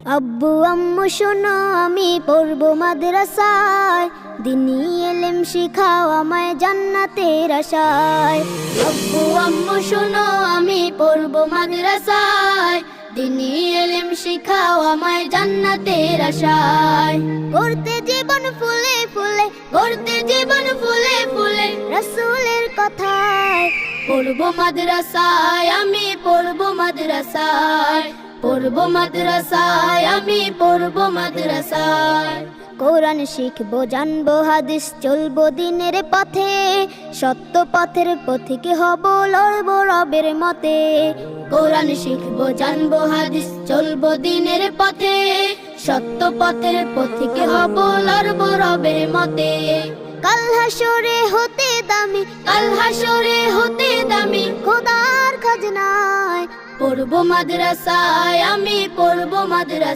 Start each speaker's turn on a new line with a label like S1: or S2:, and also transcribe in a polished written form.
S1: আব্বু আম্মু শোনো আমি পড়বো মাদ্রাসায়, দিনী এলেম শিখাও আমায় জান্নাতের আশায়। আব্বু আম্মু শোনো আমি পড়বো মাদ্রাসায়, দিনী এলেম শিখাও আমায় জান্নাতের আশায়। করতে জীবন ফুলে ফুলে, করতে জীবন ফুলে ফুলে রাসূলের কথায়। পড়বো মাদ্রাসায় আমি পড়বো মাদ্রাসায়, পড়বো মাদ্রাসায় আমি পড়বো মাদ্রাসায়। কোরআন শিখবো জানবো হাদিস চলবো দিনের পথে, সত্য পথের পথিকে হব লড়বো রবের মতে। কোরআন শিখবো জানবো হাদিস চলবো দিনের পথে, সত্য পথের পথিকে হব লড়বো রবের মতে। কাল হাসরে হতে দামি, কাল হাসরে হতে দামি খোদার খাজনায়। পড়বো মাদ্রাসায় আমি পড়বো মাদ্রাসায়।